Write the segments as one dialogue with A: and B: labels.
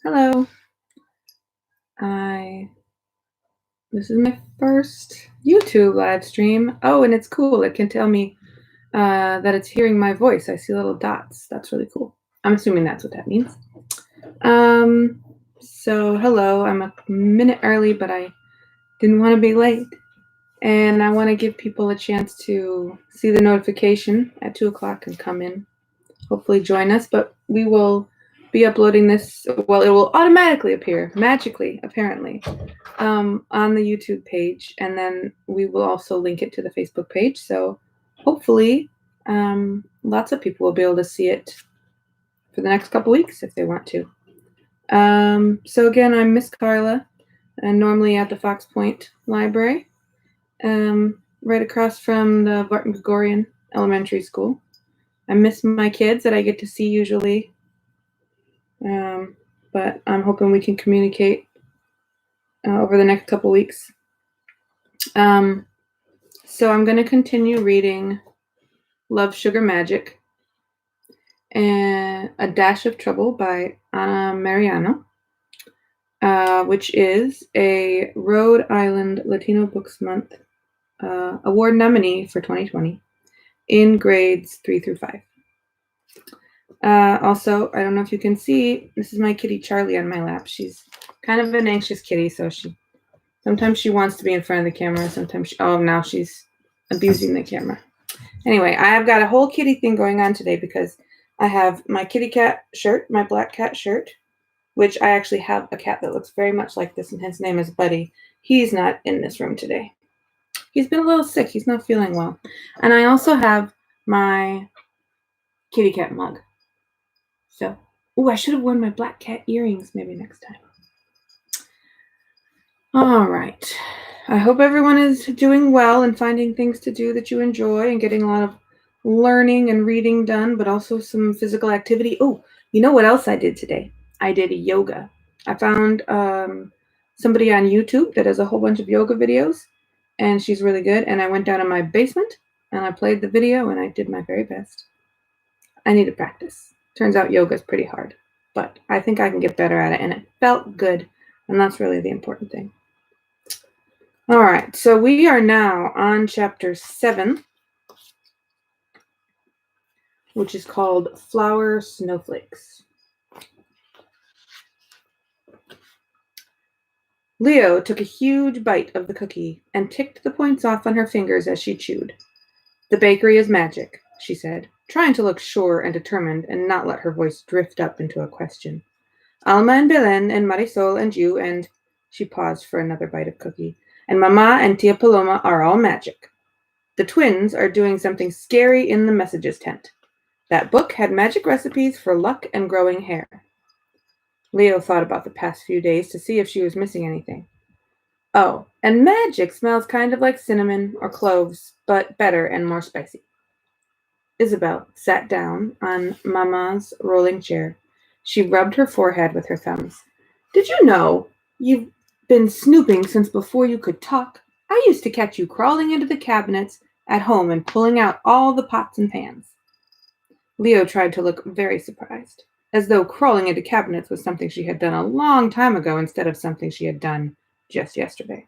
A: Hello. This is my first YouTube live stream. Oh, and it's cool. It can tell me that it's hearing my voice. I see little dots. That's really cool. I'm assuming that's what that means. So hello. I'm a minute early, but I didn't want to be late. And I want to give people a chance to see the notification at 2 o'clock and come in. Hopefully join us, but we will be uploading this. Well, it will automatically appear, magically, apparently, on the YouTube page, and then we will also link it to the Facebook page. So hopefully, lots of people will be able to see it for the next couple weeks if they want to. So again, I'm Miss Carla, and normally at the Fox Point Library, right across from the Barton Gregorian Elementary School. I miss my kids that I get to see usually, but I'm hoping we can communicate over the next couple weeks. So I'm going to continue reading Love, Sugar, Magic and A Dash of Trouble by Anna Meriano, which is a Rhode Island Latino Books Month award nominee for 2020 in grades 3 through 5. Also, I don't know if you can see, this is my kitty Charlie on my lap. She's kind of an anxious kitty, so sometimes she wants to be in front of the camera, sometimes now she's abusing the camera. Anyway, I've got a whole kitty thing going on today because I have my kitty cat shirt, my black cat shirt, which I actually have a cat that looks very much like this, and his name is Buddy. He's not in this room today. He's been a little sick. He's not feeling well. And I also have my kitty cat mug. So, I should have worn my black cat earrings maybe next time. All right. I hope everyone is doing well and finding things to do that you enjoy and getting a lot of learning and reading done, but also some physical activity. Oh, you know what else I did today? I did yoga. I found somebody on YouTube that has a whole bunch of yoga videos, and she's really good. And I went down in my basement and I played the video and I did my very best. I need to practice. Turns out yoga is pretty hard, but I think I can get better at it, and it felt good, and that's really the important thing. All right, so we are now on chapter 7, which is called Flower Snowflakes. Leo took a huge bite of the cookie and ticked the points off on her fingers as she chewed. "The bakery is magic," she said, trying to look sure and determined and not let her voice drift up into a question. "Alma and Belen and Marisol and you and—" She paused for another bite of cookie. "And Mama and Tia Paloma are all magic. The twins are doing something scary in the messages tent. That book had magic recipes for luck and growing hair." Leo thought about the past few days to see if she was missing anything. "Oh, and magic smells kind of like cinnamon or cloves, but better and more spicy." Isabel sat down on Mama's rolling chair. She rubbed her forehead with her thumbs. "Did you know you've been snooping since before you could talk? I used to catch you crawling into the cabinets at home and pulling out all the pots and pans." Leo tried to look very surprised, as though crawling into cabinets was something she had done a long time ago instead of something she had done just yesterday.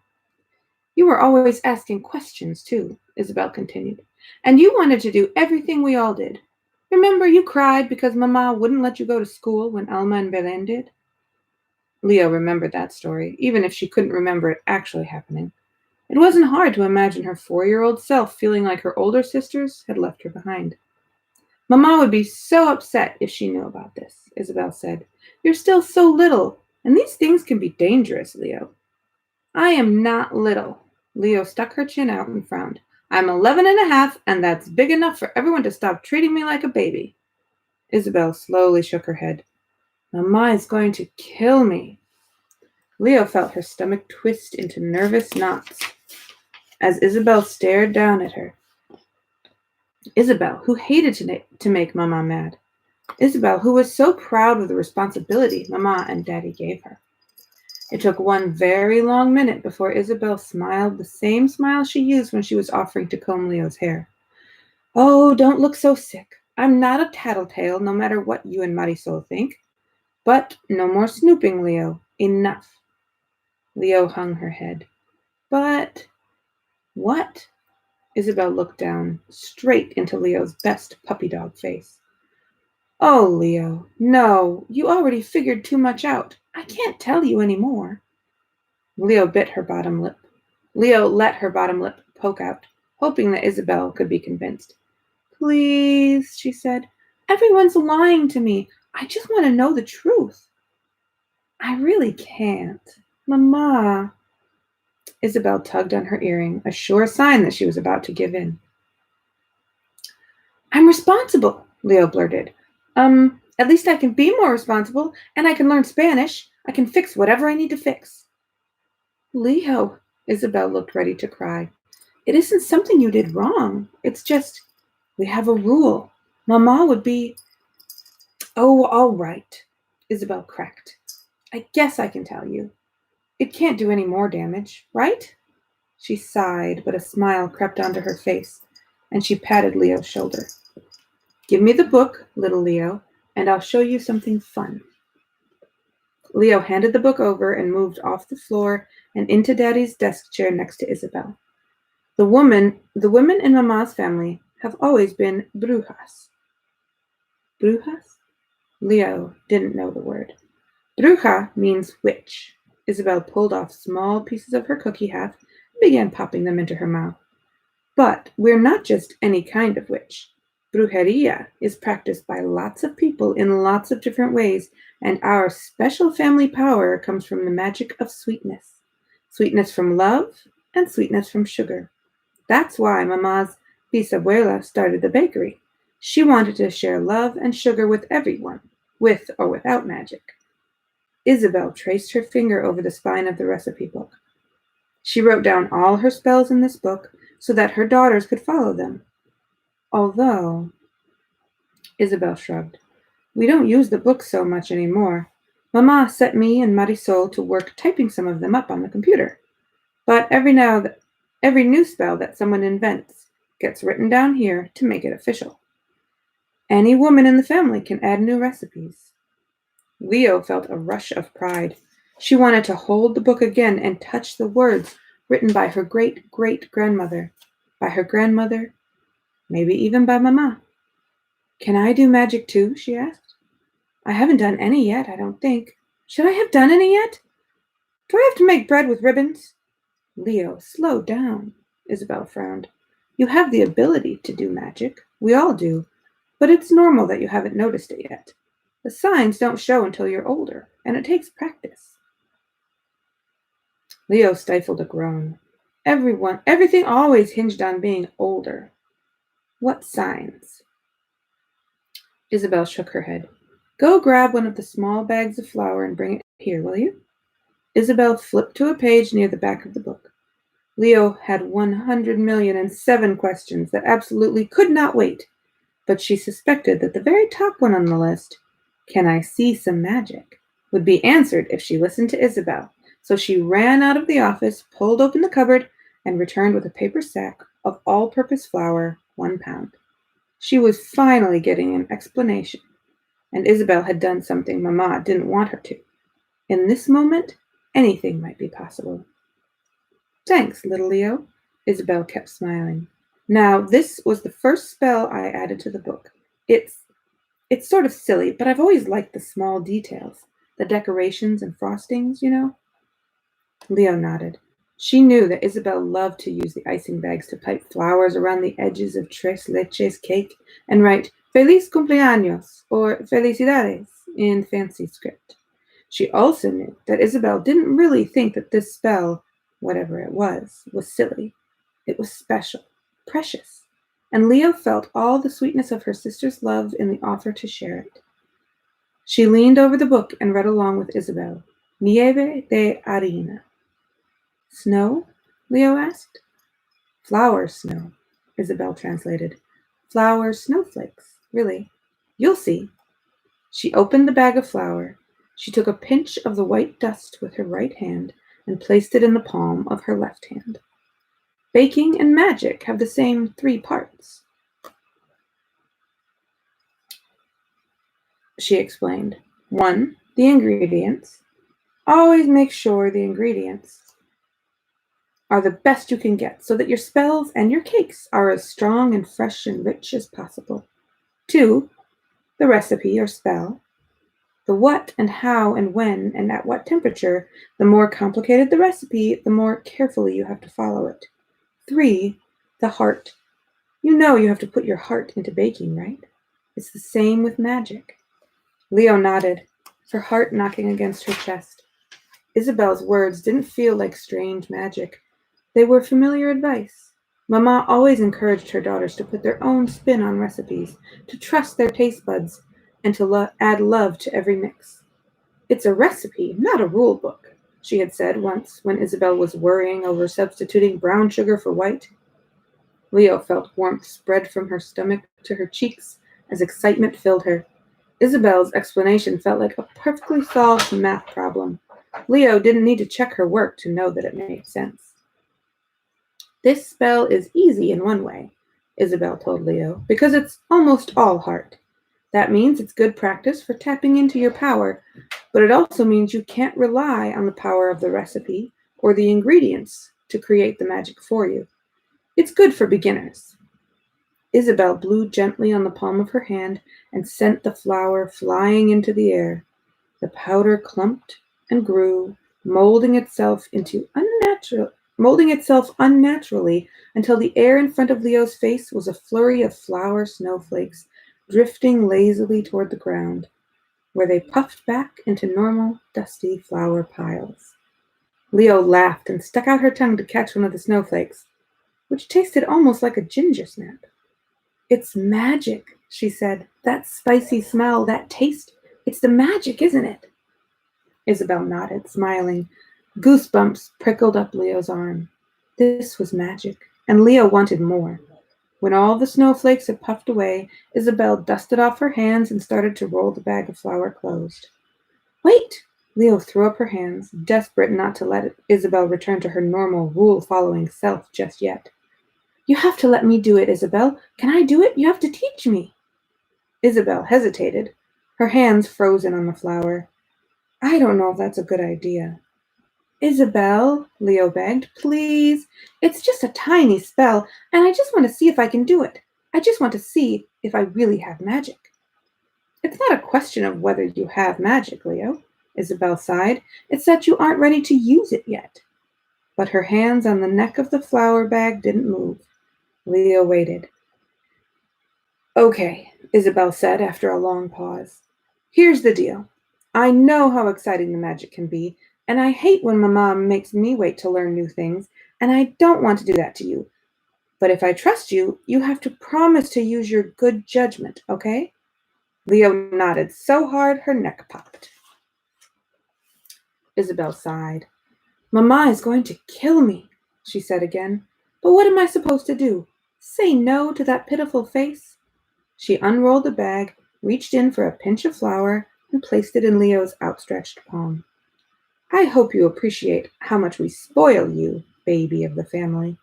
A: "You were always asking questions, too," Isabel continued. "And you wanted to do everything we all did. Remember you cried because Mama wouldn't let you go to school when Alma and Belen did?" Leo remembered that story, even if she couldn't remember it actually happening. It wasn't hard to imagine her 4-year-old self feeling like her older sisters had left her behind. "Mama would be so upset if she knew about this," Isabel said. "You're still so little, and these things can be dangerous, Leo." "I am not little." Leo stuck her chin out and frowned. "I'm 11 and a half, and that's big enough for everyone to stop treating me like a baby." Isabel slowly shook her head. "Mama is going to kill me." Leo felt her stomach twist into nervous knots as Isabel stared down at her. Isabel, who hated to make Mama mad. Isabel, who was so proud of the responsibility Mama and Daddy gave her. It took one very long minute before Isabel smiled the same smile she used when she was offering to comb Leo's hair. "Oh, don't look so sick. I'm not a tattletale, no matter what you and Marisol think. But no more snooping, Leo. Enough. Leo hung her head. But what? Isabel looked down, straight into Leo's best puppy dog face. Oh, Leo, no, you already figured too much out. I can't tell you any more. Leo bit her bottom lip. Leo let her bottom lip poke out, hoping that Isabel could be convinced. Please, she said. Everyone's lying to me. I just want to know the truth. I really can't. Mama. Isabel tugged on her earring, a sure sign that she was about to give in. I'm responsible, Leo blurted. At least I can be more responsible, and I can learn Spanish. I can fix whatever I need to fix. Leo, Isabel looked ready to cry. It isn't something you did wrong. It's just, we have a rule. Mama would be... Oh, all right, Isabel cracked. I guess I can tell you. It can't do any more damage, right? She sighed, but a smile crept onto her face, and she patted Leo's shoulder. Give me the book, little Leo, and I'll show you something fun. Leo handed the book over and moved off the floor and into Daddy's desk chair next to Isabel. The women in Mama's family have always been brujas. Brujas? Leo didn't know the word. Bruja means witch. Isabel pulled off small pieces of her cookie half and began popping them into her mouth. But we're not just any kind of witch. Brujeria is practiced by lots of people in lots of different ways, and our special family power comes from the magic of sweetness. Sweetness from love and sweetness from sugar. That's why Mama's bisabuela started the bakery. She wanted to share love and sugar with everyone, with or without magic. Isabel traced her finger over the spine of the recipe book. She wrote down all her spells in this book so that her daughters could follow them. Although, Isabel shrugged, we don't use the book so much anymore. Mama set me and Marisol to work typing some of them up on the computer. But every new spell that someone invents gets written down here to make it official. Any woman in the family can add new recipes. Leo felt a rush of pride. She wanted to hold the book again and touch the words written by her great-great-grandmother, by her grandmother, maybe even by Mama. Can I do magic too? She asked. I haven't done any yet, I don't think. Should I have done any yet? Do I have to make bread with ribbons? Leo, slow down, Isabel frowned. You have the ability to do magic. We all do. But it's normal that you haven't noticed it yet. The signs don't show until you're older, and it takes practice. Leo stifled a groan. Everything always hinged on being older. What signs? Isabel shook her head. Go grab one of the small bags of flour and bring it here, will you? Isabel flipped to a page near the back of the book. Leo had 100,000,007 questions that absolutely could not wait, but she suspected that the very top one on the list, can I see some magic, would be answered if she listened to Isabel. So she ran out of the office, pulled open the cupboard, and returned with a paper sack of all-purpose flour, 1 pound. She was finally getting an explanation, and Isabel had done something Mama didn't want her to. In this moment, anything might be possible. Thanks, little Leo, Isabel kept smiling. Now, this was the first spell I added to the book. It's sort of silly, but I've always liked the small details, the decorations and frostings, you know. Leo nodded. She knew that Isabel loved to use the icing bags to pipe flowers around the edges of tres leches cake and write Feliz cumpleaños or Felicidades in fancy script. She also knew that Isabel didn't really think that this spell, whatever it was silly. It was special, precious, and Leo felt all the sweetness of her sister's love in the offer to share it. She leaned over the book and read along with Isabel. Nieve de harina. Snow? Leo asked. Flower snow, Isabel translated. Flower snowflakes, really. You'll see. She opened the bag of flour. She took a pinch of the white dust with her right hand and placed it in the palm of her left hand. Baking and magic have the same 3 parts, she explained. 1, The ingredients. Always make sure the ingredients are the best you can get so that your spells and your cakes are as strong and fresh and rich as possible. 2. The recipe or spell. The what and how and when and at what temperature. The more complicated the recipe, the more carefully you have to follow it. 3. The heart. You know you have to put your heart into baking, right? It's the same with magic. Leo nodded, her heart knocking against her chest. Isabel's words didn't feel like strange magic. They were familiar advice. Mama always encouraged her daughters to put their own spin on recipes, to trust their taste buds, and to add love to every mix. It's a recipe, not a rule book, she had said once when Isabel was worrying over substituting brown sugar for white. Leo felt warmth spread from her stomach to her cheeks as excitement filled her. Isabel's explanation felt like a perfectly solved math problem. Leo didn't need to check her work to know that it made sense. This spell is easy in one way, Isabel told Leo, because it's almost all heart. That means it's good practice for tapping into your power, but it also means you can't rely on the power of the recipe or the ingredients to create the magic for you. It's good for beginners. Isabel blew gently on the palm of her hand and sent the flour flying into the air. The powder clumped and grew, molding itself unnaturally until the air in front of Leo's face was a flurry of flour snowflakes drifting lazily toward the ground, where they puffed back into normal, dusty flour piles. Leo laughed and stuck out her tongue to catch one of the snowflakes, which tasted almost like a ginger snap. It's magic, she said. That spicy smell, that taste, it's the magic, isn't it? Isabel nodded, smiling. Goosebumps prickled up Leo's arm. This was magic, and Leo wanted more. When all the snowflakes had puffed away, Isabel dusted off her hands and started to roll the bag of flour closed. Wait! Leo threw up her hands, desperate not to let Isabel return to her normal, rule-following self just yet. You have to let me do it, Isabel. Can I do it? You have to teach me. Isabel hesitated, her hands frozen on the flour. I don't know if that's a good idea. Isabel, Leo begged, please. It's just a tiny spell, and I just want to see if I can do it. I just want to see if I really have magic. It's not a question of whether you have magic, Leo, Isabel sighed. It's that you aren't ready to use it yet. But her hands on the neck of the flour bag didn't move. Leo waited. Okay, Isabel said after a long pause. Here's the deal. I know how exciting the magic can be, and I hate when my mom makes me wait to learn new things, and I don't want to do that to you. But if I trust you, you have to promise to use your good judgment, okay? Leo nodded so hard her neck popped. Isabel sighed. Mama is going to kill me, she said again. But what am I supposed to do? Say no to that pitiful face? She unrolled the bag, reached in for a pinch of flour, and placed it in Leo's outstretched palm. I hope you appreciate how much we spoil you, baby of the family.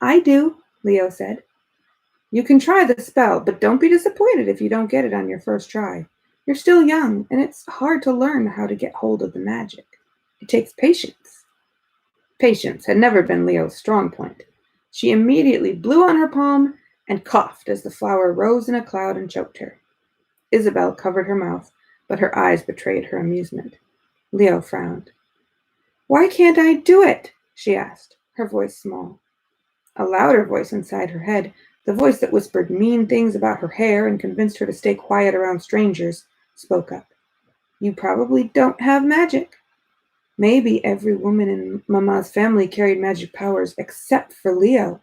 A: I do, Leo said. You can try the spell, but don't be disappointed if you don't get it on your first try. You're still young, and it's hard to learn how to get hold of the magic. It takes patience. Patience had never been Leo's strong point. She immediately blew on her palm and coughed as the flour rose in a cloud and choked her. Isabel covered her mouth, but her eyes betrayed her amusement. Leo frowned. Why can't I do it? She asked, her voice small. A louder voice inside her head, the voice that whispered mean things about her hair and convinced her to stay quiet around strangers, spoke up. You probably don't have magic. Maybe every woman in Mama's family carried magic powers except for Leo.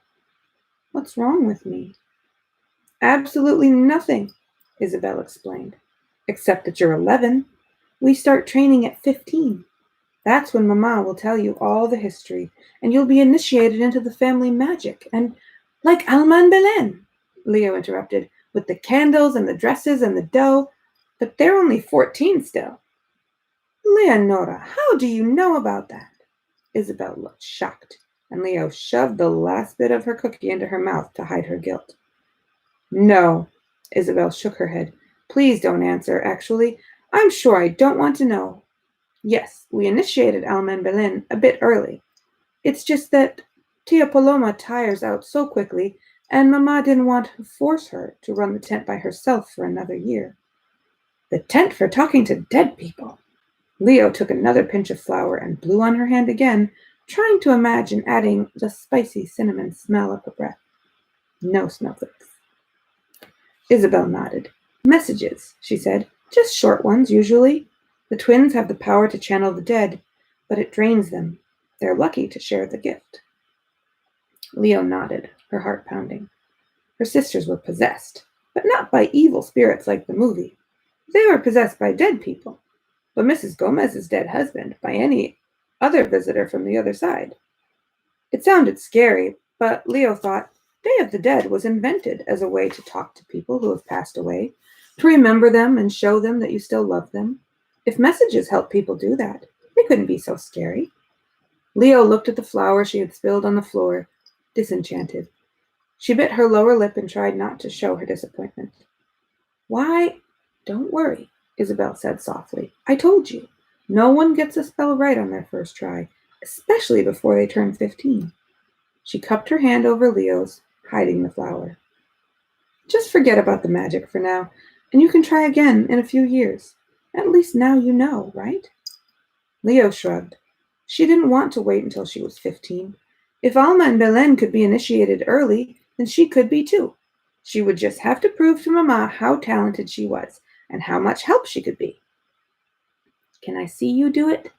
A: What's wrong with me? Absolutely nothing, Isabel explained, except that you're 11. We start training at 15. That's when Mama will tell you all the history, and you'll be initiated into the family magic, and like Alma and Belen, Leo interrupted, with the candles and the dresses and the dough, but they're only 14 still. Leonora, how do you know about that? Isabel looked shocked, and Leo shoved the last bit of her cookie into her mouth to hide her guilt. No, Isabel shook her head. Please don't answer. Actually, I'm sure I don't want to know. Yes, we initiated Alma and Belen a bit early. It's just that Tia Paloma tires out so quickly, and Mamma didn't want to force her to run the tent by herself for another year. The tent for talking to dead people. Leo took another pinch of flour and blew on her hand again, trying to imagine adding the spicy cinnamon smell of her breath. No snowflakes. Isabel nodded. Messages, she said. Just short ones, usually. The twins have the power to channel the dead, but it drains them. They're lucky to share the gift. Leo nodded, her heart pounding. Her sisters were possessed, but not by evil spirits like the movie. They were possessed by dead people, but Mrs. Gomez's dead husband by any other visitor from the other side. It sounded scary, but Leo thought Day of the Dead was invented as a way to talk to people who have passed away, to remember them and show them that you still love them. If messages help people do that, they couldn't be so scary. Leo looked at the flour she had spilled on the floor, disenchanted. She bit her lower lip and tried not to show her disappointment. Why, don't worry, Isabel said softly. I told you, no one gets a spell right on their first try, especially before they turn 15. She cupped her hand over Leo's, hiding the flour. Just forget about the magic for now, and you can try again in a few years. At least now you know, right? Leo shrugged. She didn't want to wait until she was 15. If Alma and Belen could be initiated early, then she could be too. She would just have to prove to Mama how talented she was and how much help she could be. Can I see you do it?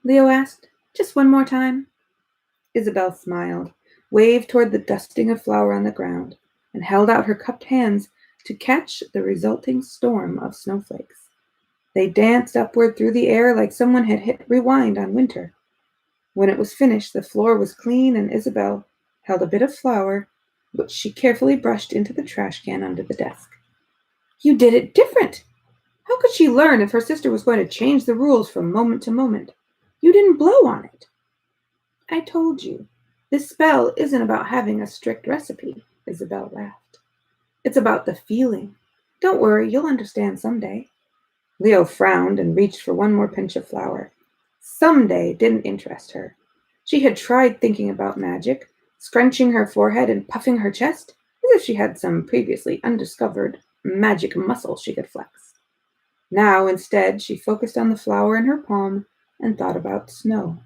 A: Leo asked. Just one more time. Isabel smiled, waved toward the dusting of flour on the ground, and held out her cupped hands to catch the resulting storm of snowflakes. They danced upward through the air like someone had hit rewind on winter. When it was finished, the floor was clean, and Isabel held a bit of flour, which she carefully brushed into the trash can under the desk. You did it different! How could she learn if her sister was going to change the rules from moment to moment? You didn't blow on it. I told you, this spell isn't about having a strict recipe, Isabel laughed. It's about the feeling. Don't worry, you'll understand someday. Leo frowned and reached for one more pinch of flour. Someday didn't interest her. She had tried thinking about magic, scrunching her forehead and puffing her chest, as if she had some previously undiscovered magic muscle she could flex. Now, instead, she focused on the flower in her palm and thought about snow.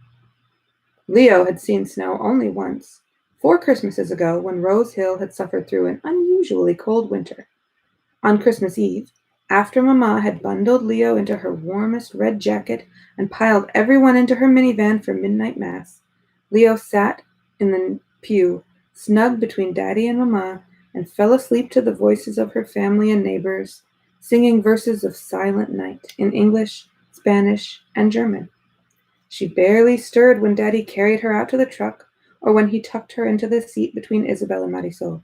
A: Leo had seen snow only once, 4 Christmases ago when Rose Hill had suffered through an unusually cold winter. On Christmas Eve, after Mama had bundled Leo into her warmest red jacket and piled everyone into her minivan for midnight mass, Leo sat in the pew, snug between Daddy and Mama, and fell asleep to the voices of her family and neighbors, singing verses of Silent Night in English, Spanish, and German. She barely stirred when Daddy carried her out to the truck or when he tucked her into the seat between Isabel and Marisol.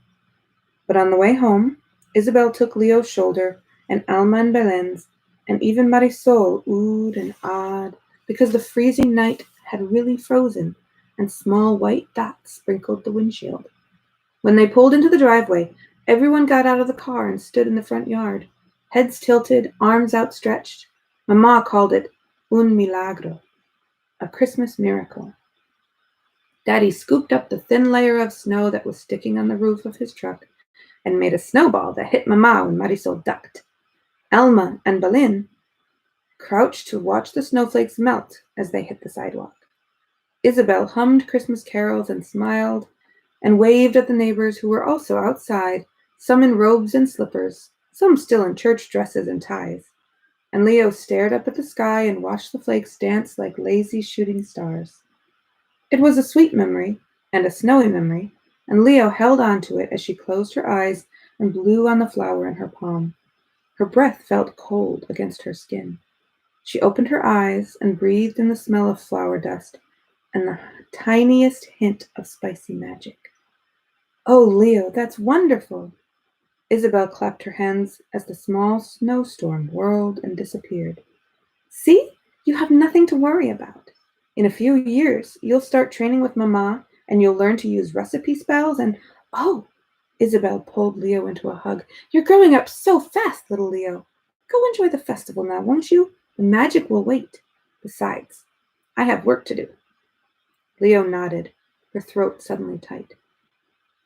A: But on the way home, Isabel took Leo's shoulder and Alma and Belen's, and even Marisol oohed and ahed because the freezing night had really frozen and small white dots sprinkled the windshield. When they pulled into the driveway, everyone got out of the car and stood in the front yard, heads tilted, arms outstretched. Mama called it un milagro, a Christmas miracle. Daddy scooped up the thin layer of snow that was sticking on the roof of his truck and made a snowball that hit Mama when Marisol ducked. Alma and Belen crouched to watch the snowflakes melt as they hit the sidewalk. Isabel hummed Christmas carols and smiled and waved at the neighbors who were also outside, some in robes and slippers, some still in church dresses and ties. And Leo stared up at the sky and watched the flakes dance like lazy shooting stars. It was a sweet memory and a snowy memory, and Leo held on to it as she closed her eyes and blew on the flower in her palm. Her breath felt cold against her skin. She opened her eyes and breathed in the smell of flower dust and the tiniest hint of spicy magic. Oh, Leo, that's wonderful! Isabel clapped her hands as the small snowstorm whirled and disappeared. See? You have nothing to worry about. In a few years, you'll start training with Mama, and you'll learn to use recipe spells and, oh, Isabel pulled Leo into a hug. You're growing up so fast, little Leo. Go enjoy the festival now, won't you? The magic will wait. Besides, I have work to do. Leo nodded, her throat suddenly tight.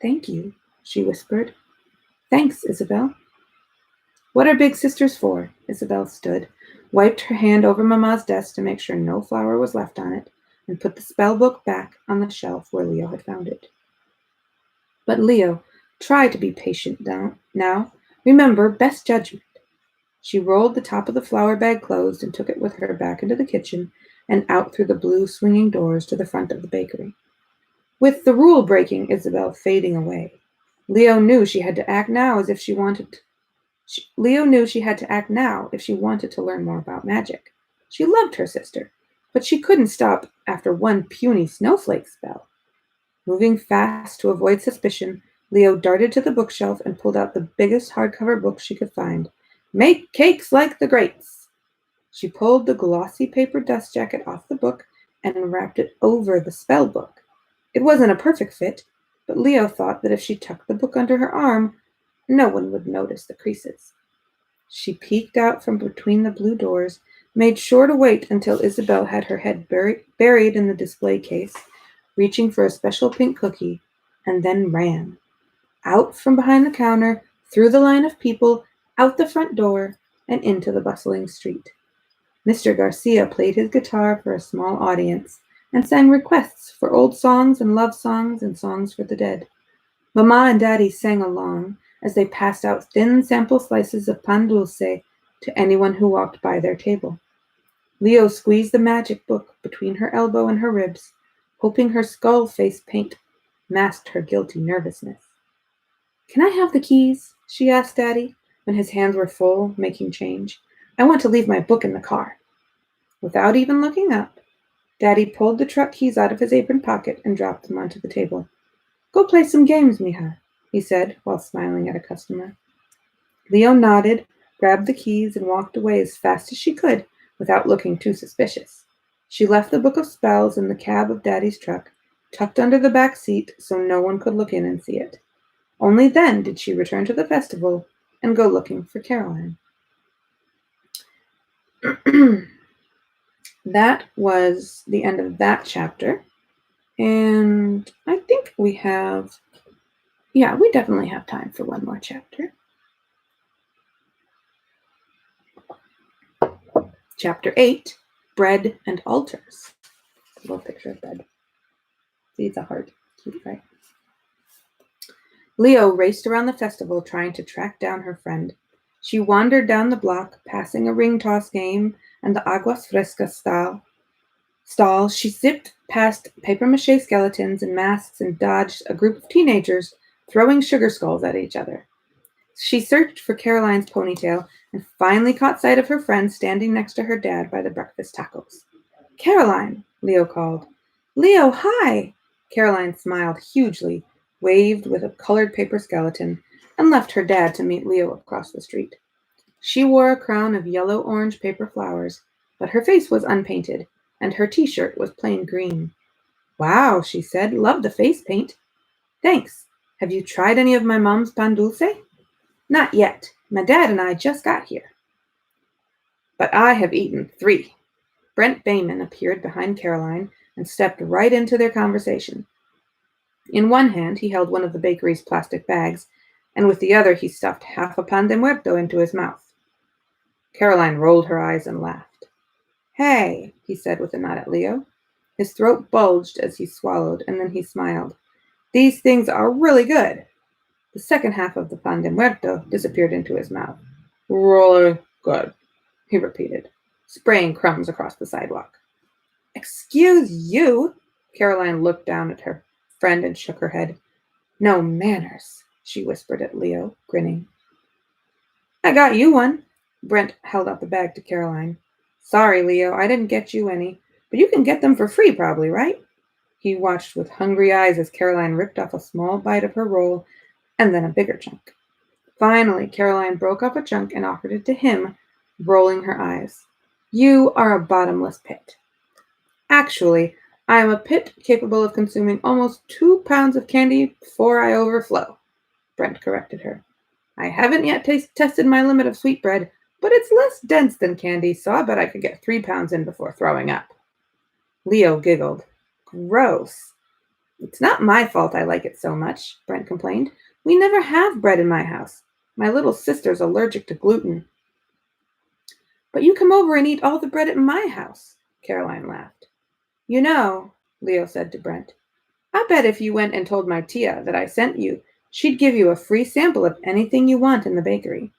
A: Thank you, she whispered. Thanks, Isabel. What are big sisters for? Isabel stood, wiped her hand over Mamma's desk to make sure no flour was left on it, and put the spell book back on the shelf where Leo had found it. But Leo, try to be patient now. Remember, best judgment. She rolled the top of the flour bag closed and took it with her back into the kitchen and out through the blue swinging doors to the front of the bakery. With the rule-breaking Isabel fading away, Leo knew she had to act now as if she wanted Leo knew she had to act now if she wanted to learn more about magic. She loved her sister, but she couldn't stop after one puny snowflake spell. Moving fast to avoid suspicion, Leo darted to the bookshelf and pulled out the biggest hardcover book she could find. Make cakes like the greats! She pulled the glossy paper dust jacket off the book and wrapped it over the spell book. It wasn't a perfect fit, but Leo thought that if she tucked the book under her arm, no one would notice the creases. She peeked out from between the blue doors, made sure to wait until Isabel had her head buried in the display case, reaching for a special pink cookie, and then ran. Out from behind the counter, through the line of people, out the front door, and into the bustling street. Mr. Garcia played his guitar for a small audience and sang requests for old songs and love songs and songs for the dead. Mama and Daddy sang along as they passed out thin sample slices of pan dulce to anyone who walked by their table. Leo squeezed the magic book between her elbow and her ribs, hoping her skull face paint masked her guilty nervousness. Can I have the keys? She asked Daddy, when his hands were full, making change. I want to leave my book in the car. Without even looking up, Daddy pulled the truck keys out of his apron pocket and dropped them onto the table. Go play some games, mija, he said, while smiling at a customer. Leo nodded, grabbed the keys, and walked away as fast as she could without looking too suspicious. She left the book of spells in the cab of Daddy's truck, tucked under the back seat so no one could look in and see it. Only then did she return to the festival and go looking for Caroline. That was the end of that chapter. And I think we definitely have time for one more chapter. Chapter 8, Bread and Altars. A little picture of bread. See, it's a heart. Cute, right? Leo raced around the festival trying to track down her friend. She wandered down the block, passing a ring toss game and the aguas frescas stall. She zipped past papier-mâché skeletons and masks and dodged a group of teenagers throwing sugar skulls at each other. She searched for Caroline's ponytail and finally caught sight of her friend standing next to her dad by the breakfast tacos. Caroline, Leo called. Leo, hi! Caroline smiled hugely, waved with a colored paper skeleton, and left her dad to meet Leo across the street. She wore a crown of yellow-orange paper flowers, but her face was unpainted, and her t-shirt was plain green. Wow, she said, love the face paint. Thanks. Have you tried any of my mom's pan dulce? Not yet. My dad and I just got here. But I have eaten 3. Brent Bayman appeared behind Caroline and stepped right into their conversation. In one hand, he held one of the bakery's plastic bags, and with the other he stuffed half a pan de muerto into his mouth. Caroline rolled her eyes and laughed. Hey, he said with a nod at Leo. His throat bulged as he swallowed, and then he smiled. These things are really good. The second half of the pan de muerto disappeared into his mouth. Really good, he repeated, spraying crumbs across the sidewalk. Excuse you, Caroline looked down at her friend and shook her head. No manners, she whispered at Leo, grinning. I got you one. Brent held out the bag to Caroline. Sorry, Leo, I didn't get you any, but you can get them for free probably, right? He watched with hungry eyes as Caroline ripped off a small bite of her roll and then a bigger chunk. Finally, Caroline broke off a chunk and offered it to him, rolling her eyes. You are a bottomless pit. Actually, I am a pit capable of consuming almost 2 pounds of candy before I overflow, Brent corrected her. I haven't yet tested my limit of sweetbread, but it's less dense than candy, so I bet I could get 3 pounds in before throwing up. Leo giggled. Gross. It's not my fault I like it so much, Brent complained. We never have bread in my house. My little sister's allergic to gluten. But you come over and eat all the bread at my house, Caroline laughed. You know, Leo said to Brent, I bet if you went and told my tia that I sent you, she'd give you a free sample of anything you want in the bakery.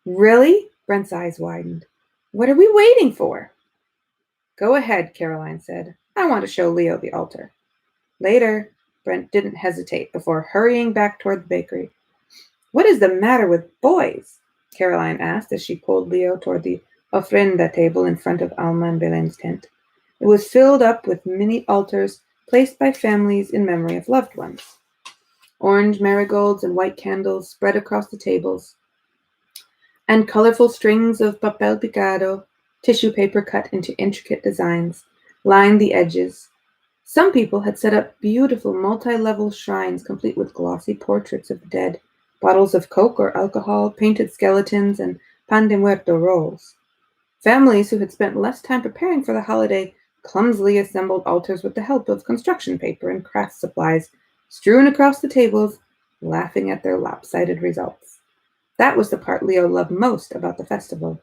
A: Really? Brent's eyes widened. What are we waiting for? Go ahead, Caroline said. I want to show Leo the altar. Later, Brent didn't hesitate before hurrying back toward the bakery. What is the matter with boys? Caroline asked as she pulled Leo toward the ofrenda table in front of Alma and Belen's tent. It was filled up with mini altars placed by families in memory of loved ones. Orange marigolds and white candles spread across the tables, and colorful strings of papel picado, tissue paper cut into intricate designs, lined the edges. Some people had set up beautiful multi-level shrines complete with glossy portraits of the dead, bottles of Coke or alcohol, painted skeletons, and pan de muerto rolls. Families who had spent less time preparing for the holiday clumsily assembled altars with the help of construction paper and craft supplies strewn across the tables, laughing at their lopsided results. That was the part Leo loved most about the festival.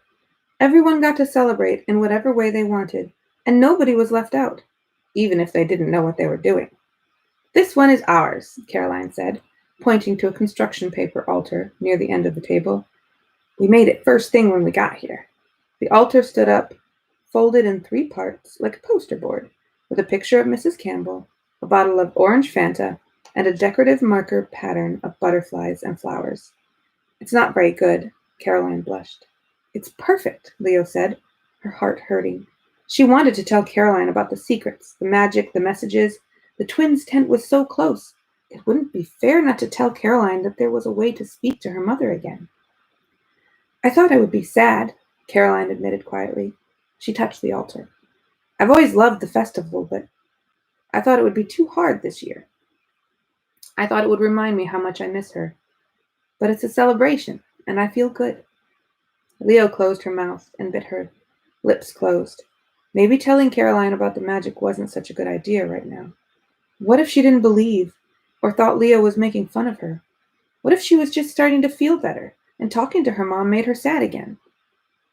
A: Everyone got to celebrate in whatever way they wanted, and nobody was left out, even if they didn't know what they were doing. This one is ours, Caroline said, pointing to a construction paper altar near the end of the table. We made it first thing when we got here. The altar stood up, folded in 3 parts like a poster board, with a picture of Mrs. Campbell, a bottle of orange Fanta, and a decorative marker pattern of butterflies and flowers. It's not very good, Caroline blushed. It's perfect, Leo said, her heart hurting. She wanted to tell Caroline about the secrets, the magic, the messages. The twins' tent was so close. It wouldn't be fair not to tell Caroline that there was a way to speak to her mother again. I thought I would be sad, Caroline admitted quietly. She touched the altar. I've always loved the festival, but I thought it would be too hard this year. I thought it would remind me how much I miss her. But it's a celebration, and I feel good. Leo closed her mouth and bit her lips closed. Maybe telling Caroline about the magic wasn't such a good idea right now. What if she didn't believe, or thought Leo was making fun of her? What if she was just starting to feel better, and talking to her mom made her sad again?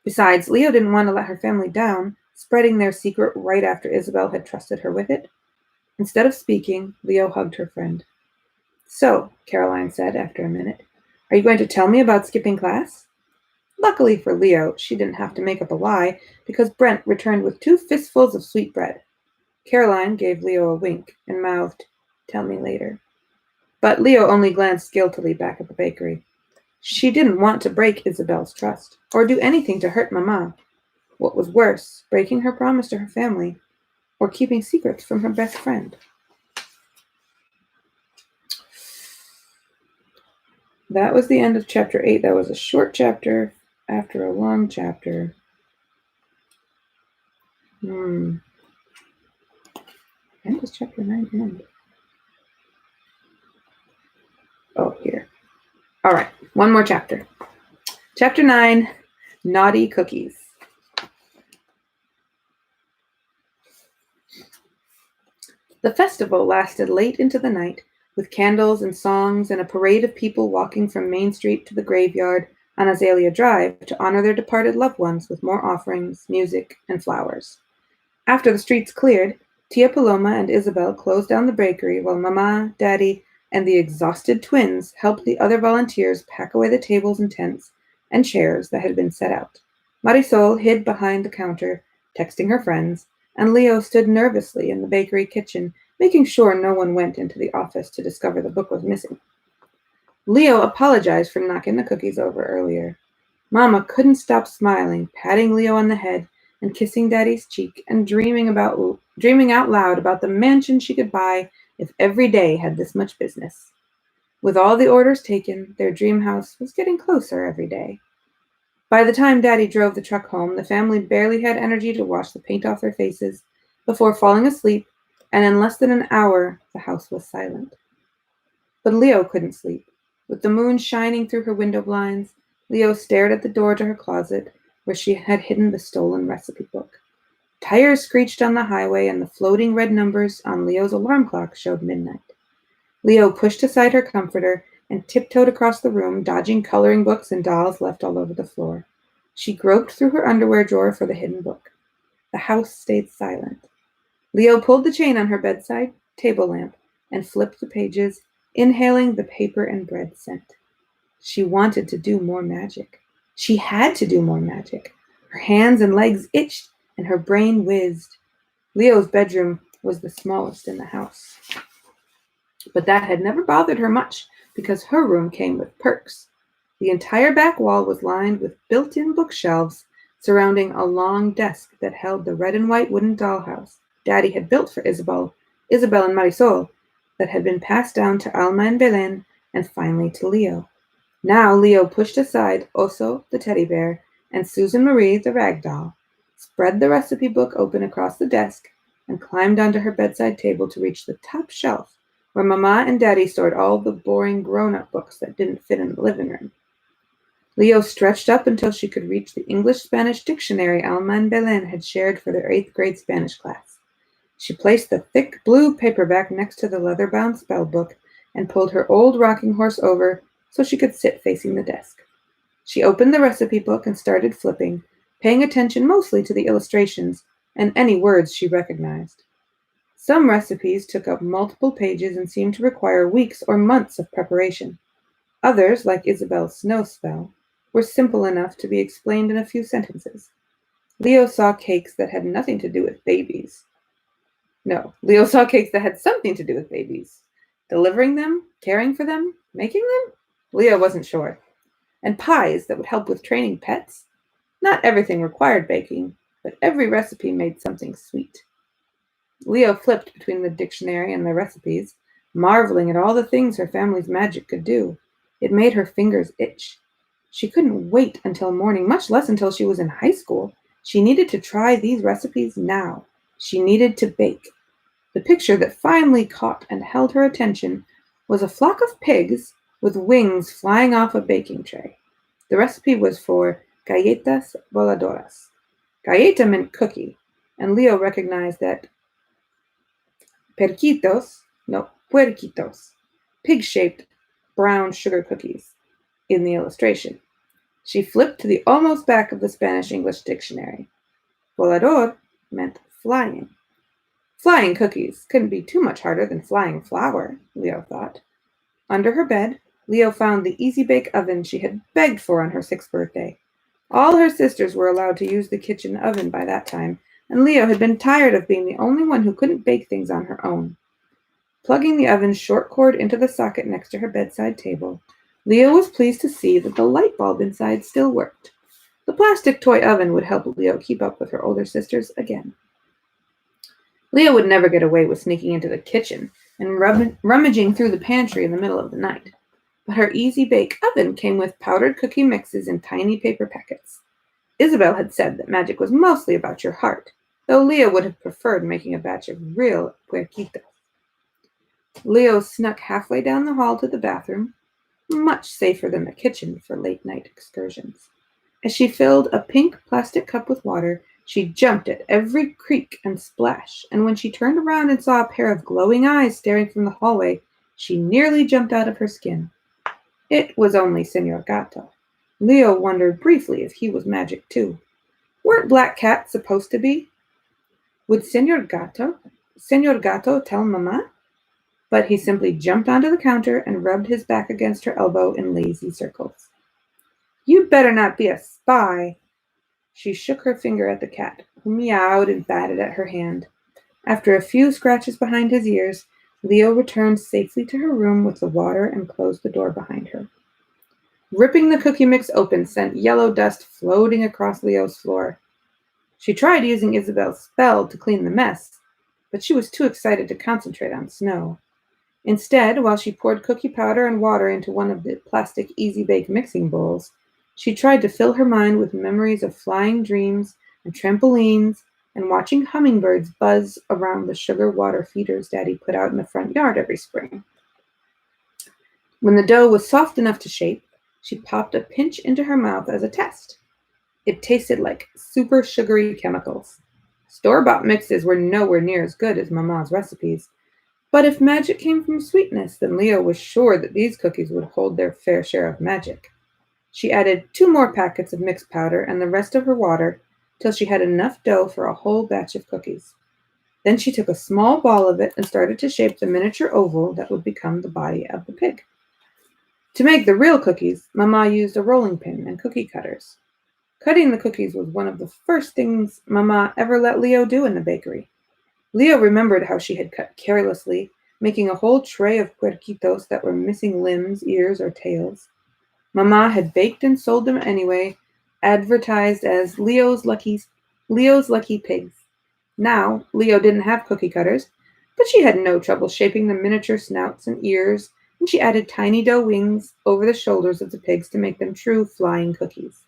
A: Besides, Leo didn't want to let her family down, spreading their secret right after Isabel had trusted her with it. Instead of speaking, Leo hugged her friend. So, Caroline said after a minute, are you going to tell me about skipping class? Luckily for Leo, she didn't have to make up a lie, because Brent returned with 2 fistfuls of sweet bread. Caroline gave Leo a wink and mouthed, tell me later. But Leo only glanced guiltily back at the bakery. She didn't want to break Isabel's trust, or do anything to hurt Mama. What was worse, breaking her promise to her family, or keeping secrets from her best friend. That was the end of chapter 8. That was a short chapter after a long chapter. When does chapter 9 end? Oh, here. All right, one more chapter. Chapter 9, Naughty Cookies. The festival lasted late into the night, with candles and songs and a parade of people walking from Main Street to the graveyard on Azalea Drive to honor their departed loved ones with more offerings, music, and flowers. After the streets cleared, Tia Paloma and Isabel closed down the bakery while Mama, Daddy, and the exhausted twins helped the other volunteers pack away the tables and tents and chairs that had been set out. Marisol hid behind the counter, texting her friends, and Leo stood nervously in the bakery kitchen, making sure no one went into the office to discover the book was missing. Leo apologized for knocking the cookies over earlier. Mama couldn't stop smiling, patting Leo on the head and kissing Daddy's cheek and dreaming out loud about the mansion she could buy if every day had this much business. With all the orders taken, their dream house was getting closer every day. By the time Daddy drove the truck home, the family barely had energy to wash the paint off their faces before falling asleep, and in less than an hour, the house was silent. But Leo couldn't sleep. With the moon shining through her window blinds, Leo stared at the door to her closet where she had hidden the stolen recipe book. Tires screeched on the highway, and the floating red numbers on Leo's alarm clock showed midnight. Leo pushed aside her comforter and tiptoed across the room, dodging coloring books and dolls left all over the floor. She groped through her underwear drawer for the hidden book. The house stayed silent. Leo pulled the chain on her bedside table lamp and flipped the pages, inhaling the paper and bread scent. She wanted to do more magic. She had to do more magic. Her hands and legs itched, and her brain whizzed. Leo's bedroom was the smallest in the house. But that had never bothered her much, because her room came with perks. The entire back wall was lined with built-in bookshelves surrounding a long desk that held the red and white wooden dollhouse Daddy had built for Isabel and Marisol, that had been passed down to Alma and Belen, and finally to Leo. Now Leo pushed aside Oso, the teddy bear, and Susan Marie, the rag doll, spread the recipe book open across the desk, and climbed onto her bedside table to reach the top shelf, where Mama and Daddy stored all the boring grown-up books that didn't fit in the living room. Leo stretched up until she could reach the English-Spanish dictionary Alma and Belen had shared for their 8th grade Spanish class. She placed the thick blue paperback next to the leather-bound spell book and pulled her old rocking horse over so she could sit facing the desk. She opened the recipe book and started flipping, paying attention mostly to the illustrations and any words she recognized. Some recipes took up multiple pages and seemed to require weeks or months of preparation. Others, like Isabel's snow spell, were simple enough to be explained in a few sentences. Leo saw cakes that had nothing to do with babies. No, Leo saw cakes that had something to do with babies. Delivering them, caring for them, making them? Leo wasn't sure. And pies that would help with training pets? Not everything required baking, but every recipe made something sweet. Leo flipped between the dictionary and the recipes, marveling at all the things her family's magic could do. It made her fingers itch. She couldn't wait until morning, much less until she was in high school. She needed to try these recipes now. She needed to bake. The picture that finally caught and held her attention was a flock of pigs with wings flying off a baking tray. The recipe was for galletas voladoras. Galleta meant cookie, and Leo recognized that puerquitos, pig-shaped brown sugar cookies in the illustration. She flipped to the almost back of the Spanish-English dictionary. Volador meant flying. Flying cookies couldn't be too much harder than flying flour, Leo thought. Under her bed, Leo found the easy-bake oven she had begged for on her 6th birthday. All her sisters were allowed to use the kitchen oven by that time, and Leo had been tired of being the only one who couldn't bake things on her own. Plugging the oven's short cord into the socket next to her bedside table, Leo was pleased to see that the light bulb inside still worked. The plastic toy oven would help Leo keep up with her older sisters again. Leo would never get away with sneaking into the kitchen and rummaging through the pantry in the middle of the night. But her easy-bake oven came with powdered cookie mixes in tiny paper packets. Isabel had said that magic was mostly about your heart, though Leo would have preferred making a batch of real puerquitos. Leo snuck halfway down the hall to the bathroom, much safer than the kitchen for late-night excursions. As she filled a pink plastic cup with water, she jumped at every creak and splash, and when she turned around and saw a pair of glowing eyes staring from the hallway, she nearly jumped out of her skin. It was only Señor Gato. Leo wondered briefly if he was magic too. Weren't black cats supposed to be? Would Señor Gato tell Mama? But he simply jumped onto the counter and rubbed his back against her elbow in lazy circles. You better not be a spy. She shook her finger at the cat, who meowed and batted at her hand. After a few scratches behind his ears, Leo returned safely to her room with the water and closed the door behind her. Ripping the cookie mix open sent yellow dust floating across Leo's floor. She tried using Isabel's spell to clean the mess, but she was too excited to concentrate on snow. Instead, while she poured cookie powder and water into one of the plastic easy-bake mixing bowls, she tried to fill her mind with memories of flying dreams and trampolines and watching hummingbirds buzz around the sugar water feeders Daddy put out in the front yard every spring. When the dough was soft enough to shape, she popped a pinch into her mouth as a test. It tasted like super sugary chemicals. Store-bought mixes were nowhere near as good as Mama's recipes, but if magic came from sweetness, then Leo was sure that these cookies would hold their fair share of magic. She added 2 more packets of mixed powder and the rest of her water till she had enough dough for a whole batch of cookies. Then she took a small ball of it and started to shape the miniature oval that would become the body of the pig. To make the real cookies, Mama used a rolling pin and cookie cutters. Cutting the cookies was one of the first things Mama ever let Leo do in the bakery. Leo remembered how she had cut carelessly, making a whole tray of puerquitos that were missing limbs, ears, or tails. Mama had baked and sold them anyway, advertised as Leo's lucky pigs. Now, Leo didn't have cookie cutters, but she had no trouble shaping the miniature snouts and ears, and she added tiny dough wings over the shoulders of the pigs to make them true flying cookies.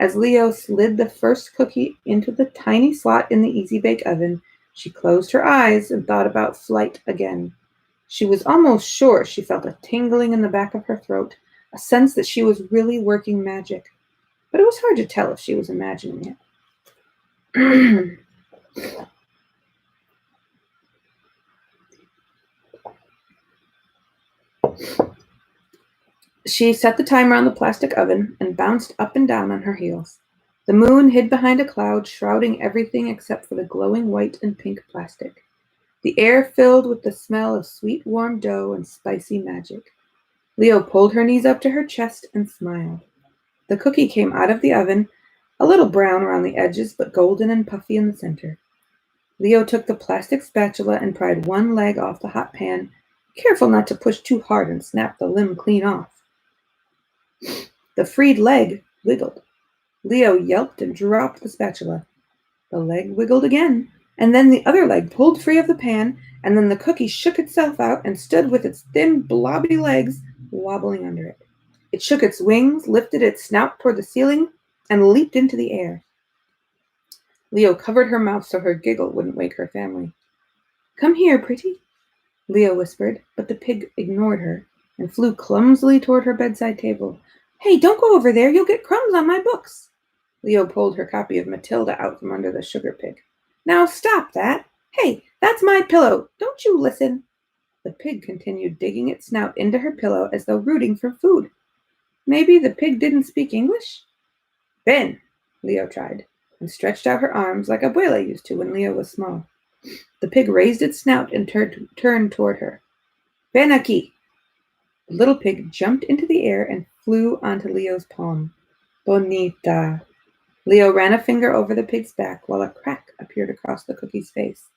A: As Leo slid the first cookie into the tiny slot in the Easy Bake Oven, she closed her eyes and thought about flight again. She was almost sure she felt a tingling in the back of her throat, a sense that she was really working magic. But it was hard to tell if she was imagining it. She set the timer on the plastic oven and bounced up and down on her heels. The moon hid behind a cloud, shrouding everything except for the glowing white and pink plastic. The air filled with the smell of sweet warm dough and spicy magic. Leo pulled her knees up to her chest and smiled. The cookie came out of the oven, a little brown around the edges but golden and puffy in the center. Leo took the plastic spatula and pried one leg off the hot pan, careful not to push too hard and snap the limb clean off. The freed leg wiggled. Leo yelped and dropped the spatula. The leg wiggled again, and then the other leg pulled free of the pan, and then the cookie shook itself out and stood with its thin, blobby legs wobbling under it. It shook its wings, lifted its snout toward the ceiling, and leaped into the air. Leo covered her mouth so her giggle wouldn't wake her family. "Come here, pretty," Leo whispered, but the pig ignored her and flew clumsily toward her bedside table. "Hey, don't go over there. You'll get crumbs on my books." Leo pulled her copy of Matilda out from under the sugar pig. "Now stop that. Hey, that's my pillow. Don't you listen." The pig continued digging its snout into her pillow as though rooting for food. Maybe the pig didn't speak English? "Ben," Leo tried, and stretched out her arms like Abuela used to when Leo was small. The pig raised its snout and turned toward her. "Ben aquí." The little pig jumped into the air and flew onto Leo's palm. "Bonita." Leo ran a finger over the pig's back while a crack appeared across the cookie's face.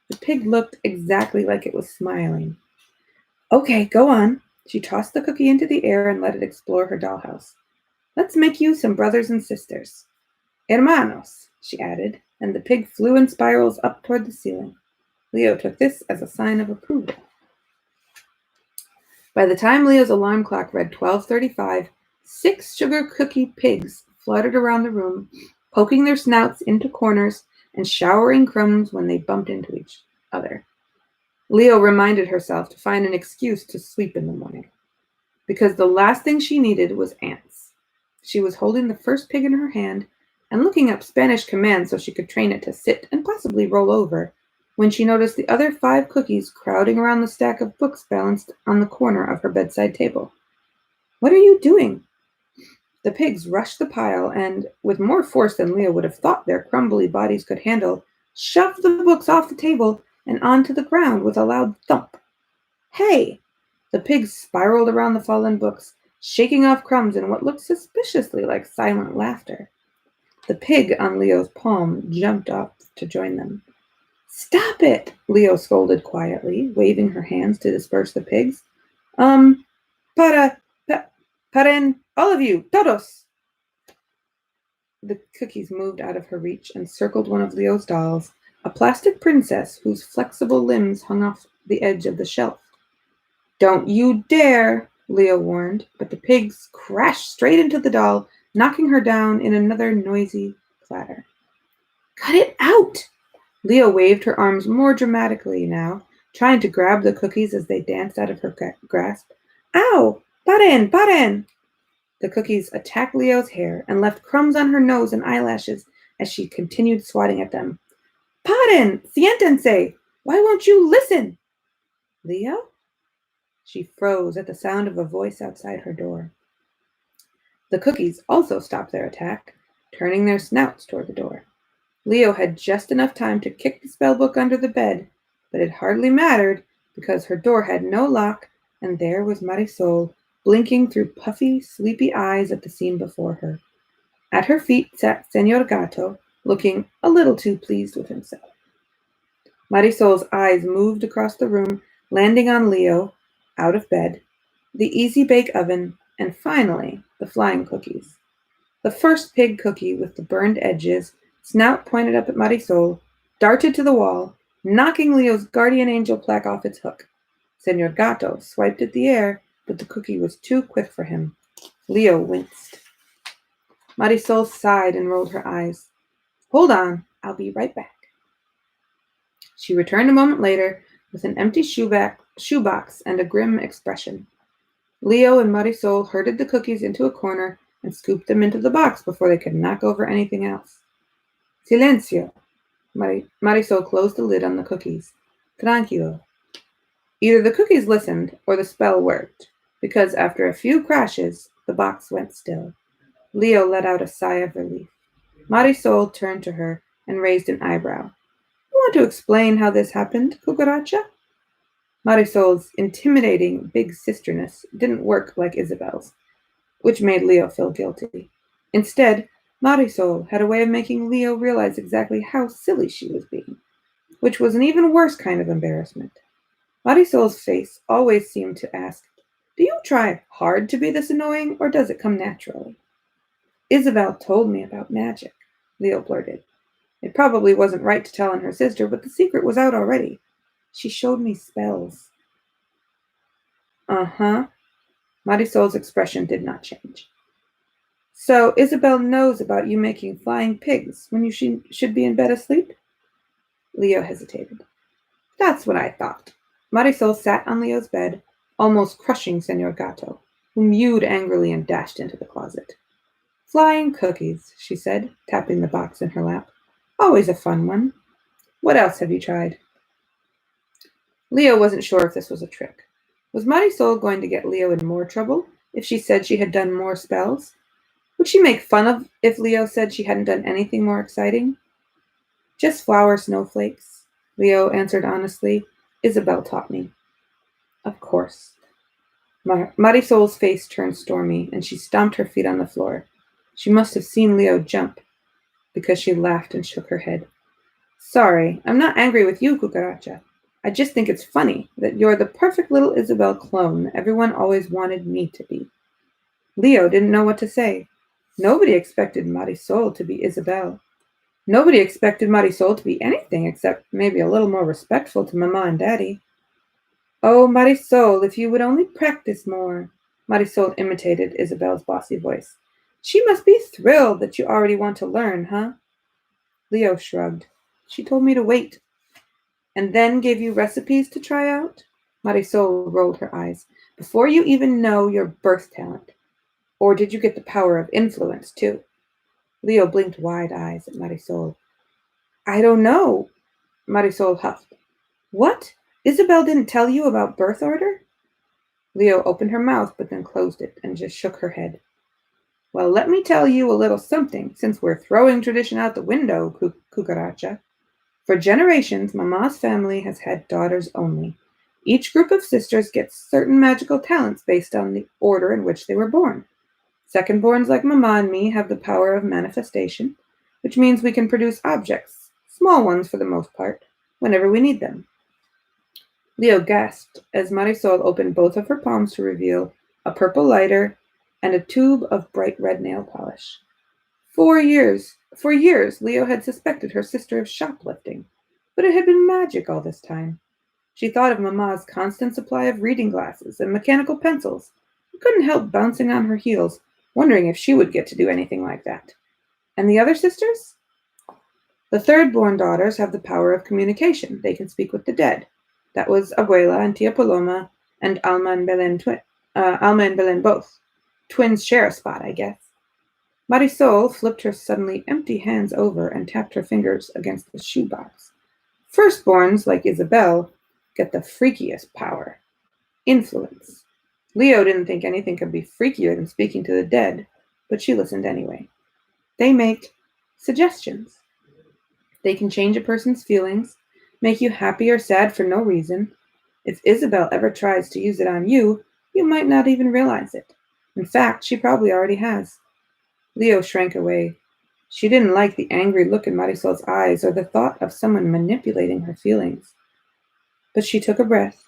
A: The pig looked exactly like it was smiling. "Okay, go on." She tossed the cookie into the air and let it explore her dollhouse. "Let's make you some brothers and sisters. Hermanos," she added, and the pig flew in spirals up toward the ceiling. Leo took this as a sign of approval. By the time Leo's alarm clock read 12:35, 6 sugar cookie pigs fluttered around the room, poking their snouts into corners and showering crumbs when they bumped into each other. Leo reminded herself to find an excuse to sweep in the morning, because the last thing she needed was ants. She was holding the first pig in her hand and looking up Spanish commands so she could train it to sit and possibly roll over, when she noticed the other 5 cookies crowding around the stack of books balanced on the corner of her bedside table. "What are you doing?" The pigs rushed the pile and, with more force than Leo would have thought their crumbly bodies could handle, shoved the books off the table and onto the ground with a loud thump. "Hey!" The pigs spiraled around the fallen books, shaking off crumbs in what looked suspiciously like silent laughter. The pig on Leo's palm jumped up to join them. "Stop it!" Leo scolded quietly, waving her hands to disperse the pigs. Paren, all of you, todos!" The cookies moved out of her reach and circled one of Leo's dolls, a plastic princess whose flexible limbs hung off the edge of the shelf. "Don't you dare," Leo warned, but the pigs crashed straight into the doll, knocking her down in another noisy clatter. "Cut it out!" Leo waved her arms more dramatically now, trying to grab the cookies as they danced out of her grasp. "Ow! Paren! Paren!" The cookies attacked Leo's hair and left crumbs on her nose and eyelashes as she continued swatting at them. Pardon! Siéntense! Why won't you listen? Leo? She froze at the sound of a voice outside her door. The cookies also stopped their attack, turning their snouts toward the door. Leo had just enough time to kick the spellbook under the bed, but it hardly mattered because her door had no lock, and there was Marisol, blinking through puffy, sleepy eyes at the scene before her. At her feet sat Señor Gato, looking a little too pleased with himself. Marisol's eyes moved across the room, landing on Leo, out of bed, the easy bake oven, and finally, the flying cookies. The first pig cookie with the burned edges, snout pointed up at Marisol, darted to the wall, knocking Leo's guardian angel plaque off its hook. Señor Gato swiped at the air, but the cookie was too quick for him. Leo winced. Marisol sighed and rolled her eyes. Hold on, I'll be right back. She returned a moment later with an empty shoebox and a grim expression. Leo and Marisol herded the cookies into a corner and scooped them into the box before they could knock over anything else. Silencio. Marisol closed the lid on the cookies. Tranquilo. Either the cookies listened or the spell worked, because after a few crashes, the box went still. Leo let out a sigh of relief. Marisol turned to her and raised an eyebrow. You want to explain how this happened, Cucaracha? Marisol's intimidating big sisterness didn't work like Isabel's, which made Leo feel guilty. Instead, Marisol had a way of making Leo realize exactly how silly she was being, which was an even worse kind of embarrassment. Marisol's face always seemed to ask, do you try hard to be this annoying, or does it come naturally? Isabel told me about magic, Leo blurted. It probably wasn't right to tell on her sister, but the secret was out already. She showed me spells. Uh-huh. Marisol's expression did not change. So Isabel knows about you making flying pigs when you should be in bed asleep? Leo hesitated. That's what I thought. Marisol sat on Leo's bed, almost crushing Señor Gato, who mewed angrily and dashed into the closet. Flying cookies, she said, tapping the box in her lap. Always a fun one. What else have you tried? Leo wasn't sure if this was a trick. Was Marisol going to get Leo in more trouble if she said she had done more spells? Would she make fun of if Leo said she hadn't done anything more exciting? Just flower snowflakes, Leo answered honestly. Isabel taught me. Of course. Marisol's face turned stormy, and she stomped her feet on the floor. She must have seen Leo jump, because she laughed and shook her head. Sorry, I'm not angry with you, Cucaracha. I just think it's funny that you're the perfect little Isabel clone everyone always wanted me to be. Leo didn't know what to say. Nobody expected Marisol to be Isabel. Nobody expected Marisol to be anything except maybe a little more respectful to Mama and Daddy. Oh, Marisol, if you would only practice more. Marisol imitated Isabel's bossy voice. She must be thrilled that you already want to learn, huh? Leo shrugged. She told me to wait. And then gave you recipes to try out? Marisol rolled her eyes. Before you even know your birth talent. Or did you get the power of influence, too? Leo blinked wide eyes at Marisol. I don't know, Marisol huffed. What? Isabel didn't tell you about birth order? Leo opened her mouth but then closed it and just shook her head. Well, let me tell you a little something, since we're throwing tradition out the window, Cucaracha. For generations, Mama's family has had daughters only. Each group of sisters gets certain magical talents based on the order in which they were born. Secondborns like Mama and me have the power of manifestation, which means we can produce objects, small ones for the most part, whenever we need them. Leo gasped as Marisol opened both of her palms to reveal a purple lighter and a tube of bright red nail polish. For years, Leo had suspected her sister of shoplifting, but it had been magic all this time. She thought of Mama's constant supply of reading glasses and mechanical pencils, and couldn't help bouncing on her heels, wondering if she would get to do anything like that. And the other sisters? The third-born daughters have the power of communication. They can speak with the dead. That was Abuela and Tia Paloma and Alma and Belen both. Twins share a spot, I guess. Marisol flipped her suddenly empty hands over and tapped her fingers against the shoebox. Firstborns, like Isabel, get the freakiest power. Influence. Leo didn't think anything could be freakier than speaking to the dead, but she listened anyway. They make suggestions. They can change a person's feelings, make you happy or sad for no reason. If Isabel ever tries to use it on you, you might not even realize it. In fact, she probably already has. Leo shrank away. She didn't like the angry look in Marisol's eyes or the thought of someone manipulating her feelings. But she took a breath,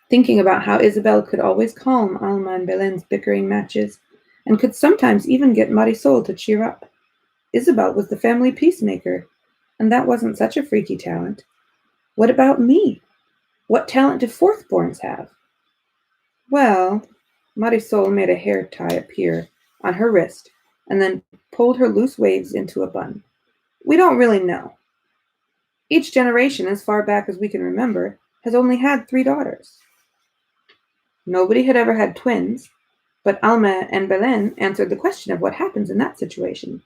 A: thinking about how Isabel could always calm Alma and Belen's bickering matches, and could sometimes even get Marisol to cheer up. Isabel was the family peacemaker, and that wasn't such a freaky talent. What about me? What talent do fourthborns have? Well, Marisol made a hair tie appear on her wrist and then pulled her loose waves into a bun. We don't really know. Each generation, as far back as we can remember, has only had 3 daughters. Nobody had ever had twins, but Alma and Belen answered the question of what happens in that situation.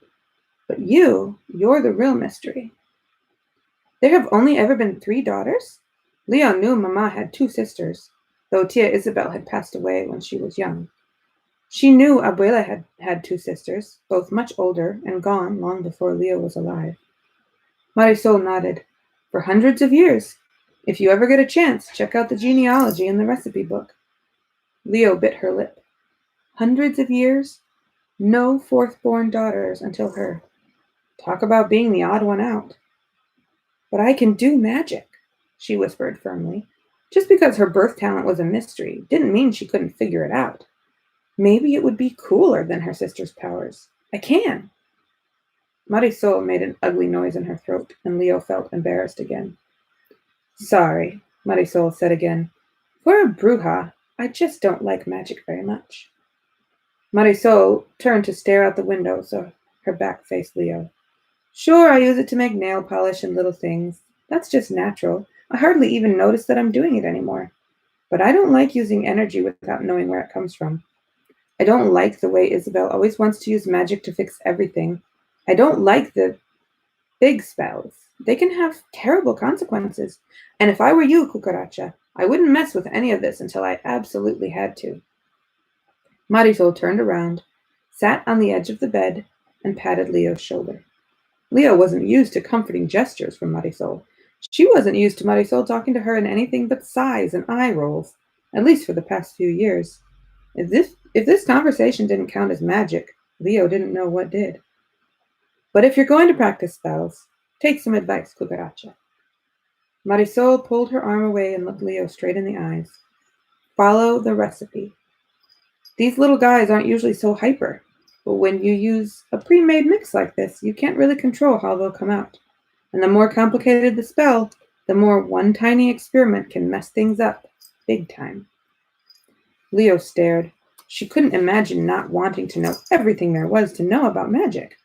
A: But you're the real mystery. There have only ever been 3 daughters? Leo knew Mama had 2 sisters, though Tia Isabel had passed away when she was young. She knew Abuela had 2 sisters, both much older and gone long before Leo was alive. Marisol nodded. For hundreds of years. If you ever get a chance, check out the genealogy in the recipe book. Leo bit her lip. Hundreds of years? No fourth-born daughters until her. Talk about being the odd one out. But I can do magic, she whispered firmly. Just because her birth talent was a mystery didn't mean she couldn't figure it out. Maybe it would be cooler than her sister's powers. I can. Marisol made an ugly noise in her throat, and Leo felt embarrassed again. Sorry, Marisol said again. For a bruja, I just don't like magic very much. Marisol turned to stare out the window so her back faced Leo. Sure, I use it to make nail polish and little things. That's just natural. I hardly even notice that I'm doing it anymore. But I don't like using energy without knowing where it comes from. I don't like the way Isabel always wants to use magic to fix everything. I don't like the big spells. They can have terrible consequences. And if I were you, Cucaracha, I wouldn't mess with any of this until I absolutely had to. Marisol turned around, sat on the edge of the bed, and patted Leo's shoulder. Leo wasn't used to comforting gestures from Marisol. She wasn't used to Marisol talking to her in anything but sighs and eye rolls, at least for the past few years. If this conversation didn't count as magic, Leo didn't know what did. But if you're going to practice spells, take some advice, Cucaracha. Marisol pulled her arm away and looked Leo straight in the eyes. Follow the recipe. These little guys aren't usually so hyper, but when you use a pre-made mix like this, you can't really control how they'll come out. And the more complicated the spell, the more one tiny experiment can mess things up, big time. Leo stared. She couldn't imagine not wanting to know everything there was to know about magic.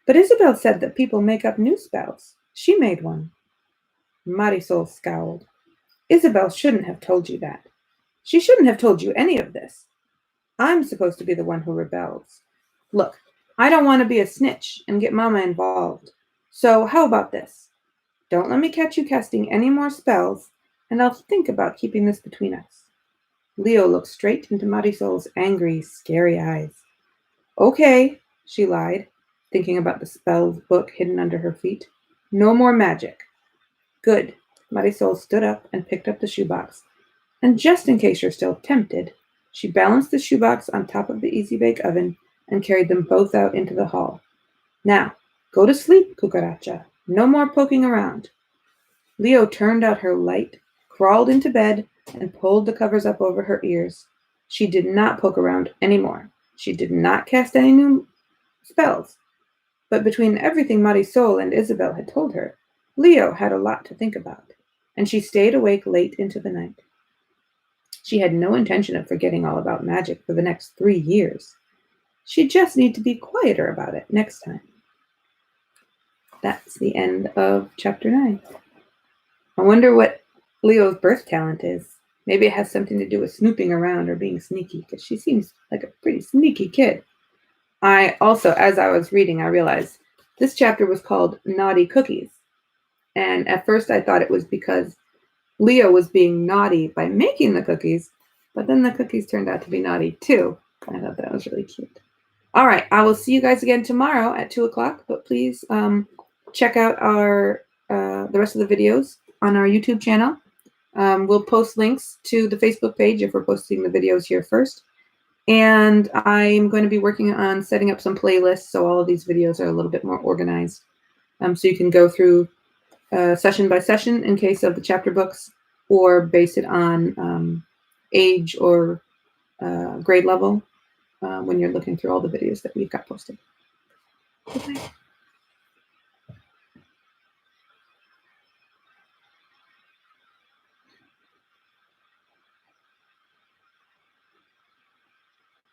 A: But Isabel said that people make up new spells. She made one. Marisol scowled. Isabel shouldn't have told you that. She shouldn't have told you any of this. I'm supposed to be the one who rebels. Look, I don't want to be a snitch and get Mama involved. So how about this? Don't let me catch you casting any more spells, and I'll think about keeping this between us. Leo looked straight into Marisol's angry, scary eyes. Okay, she lied, thinking about the spells book hidden under her feet. No more magic. Good. Marisol stood up and picked up the shoebox. And just in case you're still tempted, she balanced the shoebox on top of the easy-bake oven and carried them both out into the hall. Now, go to sleep, Cucaracha. No more poking around. Leo turned out her light, crawled into bed, and pulled the covers up over her ears. She did not poke around anymore. She did not cast any new spells. But between everything Marisol and Isabel had told her, Leo had a lot to think about, and she stayed awake late into the night. She had no intention of forgetting all about magic for the next 3 years. She'd just need to be quieter about it next time. That's the end of chapter 9. I wonder what Leo's birth talent is. Maybe it has something to do with snooping around or being sneaky, because she seems like a pretty sneaky kid. I also, as I was reading, I realized this chapter was called Naughty Cookies. And at first I thought it was because Leo was being naughty by making the cookies, but then the cookies turned out to be naughty too. I thought that was really cute. All right, I will see you guys again tomorrow at 2 o'clock, but please check out our the rest of the videos on our YouTube channel. We'll post links to the Facebook page if we're posting the videos here first. And I'm going to be working on setting up some playlists so all of these videos are a little bit more organized. So you can go through session by session in case of the chapter books, or base it on age or grade level when you're looking through all the videos that we've got posted. Okay.